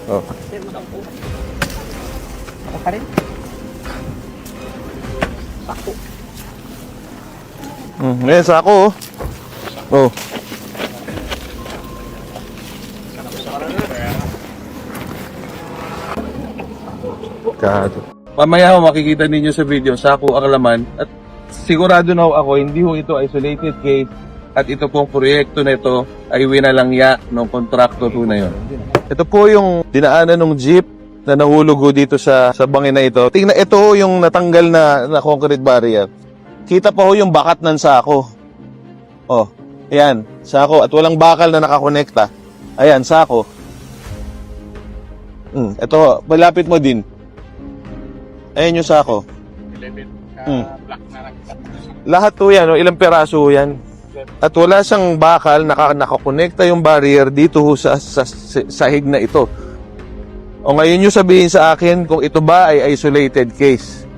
Oh. Ako pa rin. Sako. Ngayon, sako, oh. Oh. Kado. Mamaya ho, makikita ninyo sa video, sako ang laman. At sigurado na ho ako, hindi ho ito isolated case. At ito pong proyekto na ito ay winalangya ng kontraktor ho na yun. Ito po yung dinaanan ng jeep na nahulog ho dito sa bangin na ito. Tingnan, ito ho yung natanggal na concrete barrier. Kita pa ho yung bakat ng sako. Oh, ayan, sako. At walang bakal na nakakonekta. Ayan, sako. Ito, malapit mo din. Ayan yung sako. 11 black na lang. Lahat to yan, oh, ilang peraso yan. At wala siyang bakal, nakakonekta yung barrier dito ho sa sahig na ito. O ngayon nyo sabihin sa akin kung ito ba ay isolated case.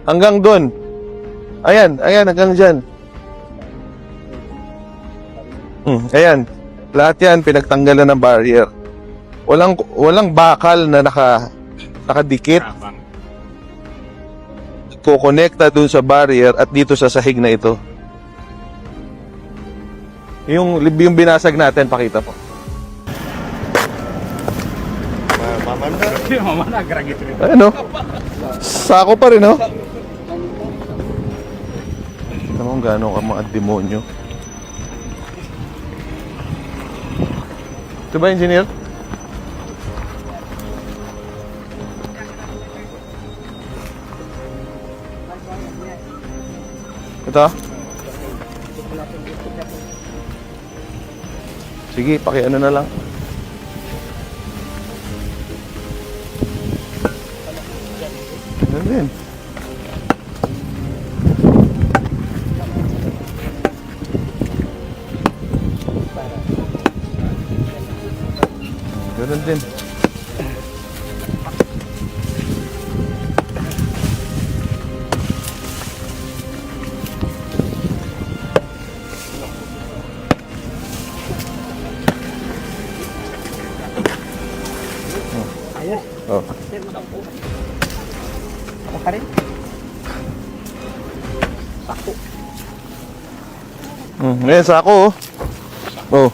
Hanggang doon. Ayan, hanggang dyan. Ayan. Lahat yan, pinagtanggalan ng barrier. Walang bakal na nakadikit. Kukonekta dun sa barrier at dito sa sahig na ito. Yung binasag natin, pakita po. Mama na, gragit rin. Ano? Sako pa rin, no? Alam mo gano'n ka mga demonyo. Ito ba, engineer? Ito? Sige, pakiano na lang. Ganun din. Ganun din. Ayos. Oh. Ako pa rin. Sako. Ngayon, sako, oh. Oh.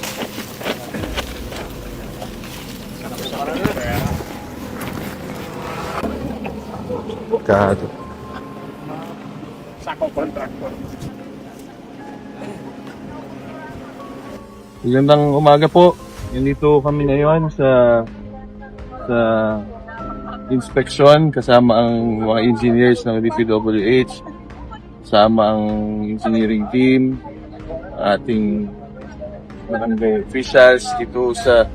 Kado. Sako contractor. Magandang umaga po. Nandito kami ngayon sa inspection kasama ang mga engineers ng DPWH, kasama ang engineering team, ating barangay officials dito sa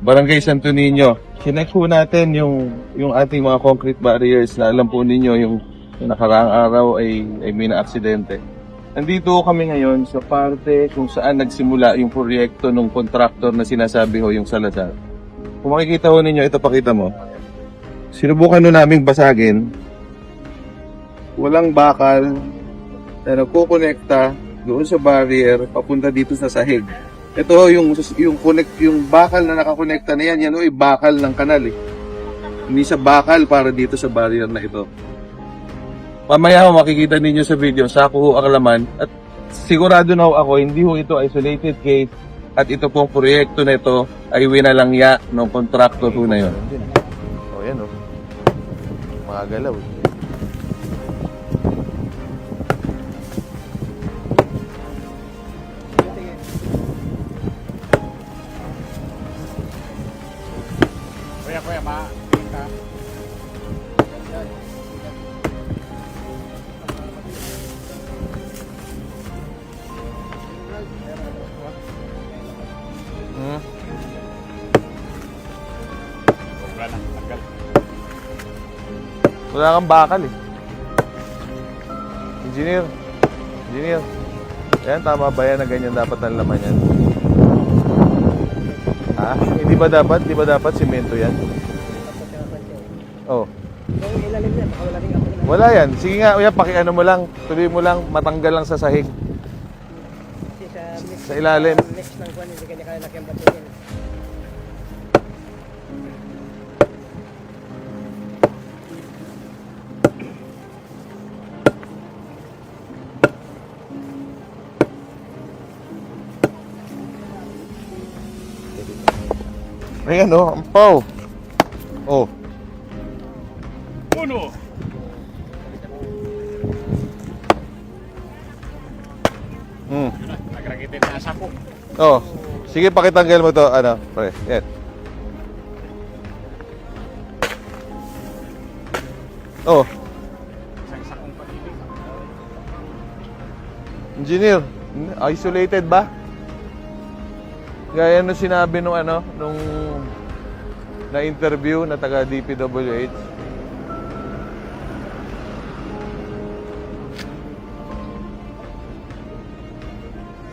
Barangay Santo Niño. Chinek po natin yung ating mga concrete barriers na alam po ninyo yung nakaraang araw ay may na-aksidente. Nandito kami ngayon sa parte kung saan nagsimula yung proyekto ng contractor na sinasabi ho yung Salazar. Kung makikita ho ninyo, ito pakita mo. Sinubukan ho naming basagin. Walang bakal na nagkukonekta doon sa barrier papunta dito sa sahig. Ito ho yung bakal na nakakonekta na yan ho ay bakal ng kanal eh. Hindi sa bakal para dito sa barrier na ito. Mamaya ho, makikita ninyo sa video, sako ho ang laman. At sigurado na ho ako, hindi ho ito isolated case. At ito pong proyekto na ito ay winalangya ng kontraktor ho na yun. O yan o. Mga galaw. Kuya, makikita. Wala kang bakal eh. Engineer. Yan, tama ba yan na ganyan dapat ang laman yan? Ha? Hindi ba dapat simento yan? Oh. Wala yan. Sige nga, uya, pakiano mo lang. Tuloy mo lang, matanggal lang sa sahig. Sa ilalim. Ayan o, ampaw. Oh. Uno. Nagragitin na sako. Oh. Sige, pakitanggal mo to. Ano, pre. Yan. Oh. Isang sakong pag-ibig. Engineer, isolated ba? Gaya nung sinabi nung nung na-interview na taga DPWH.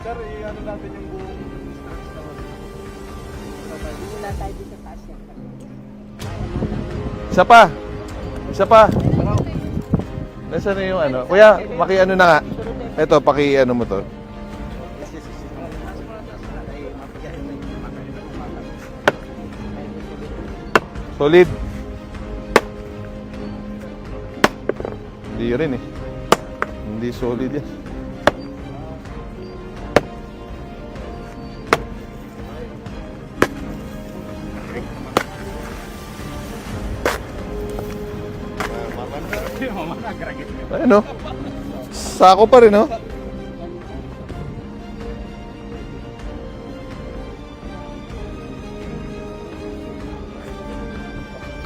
Sir, ano natin yung buong Wala tayo dito sa taas yan. Isa pa. Isa pa. Nasaan na yung ano? Kuya, maki-ano na nga. Ito, paki-ano mo to. Solid. Hindi rin eh. Hindi solid yan. Ano? Sako pa rin, no?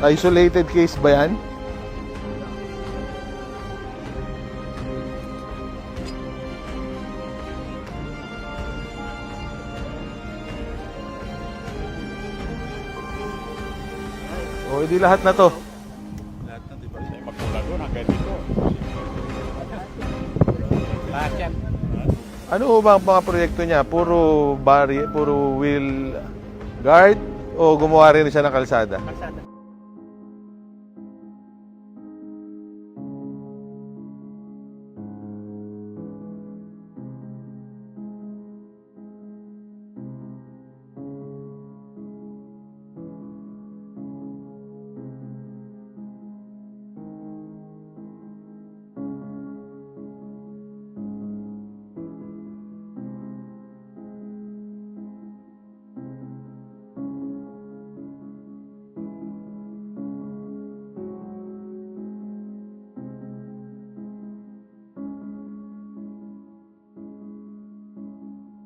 Isolated case ba yan? O, hindi lahat na to. magmula doon hanggang dito. Lahat yan. Ano ho ba ang mga proyekto niya? Puro wheel guard o gumawa rin siya ng kalsada? Kalsada.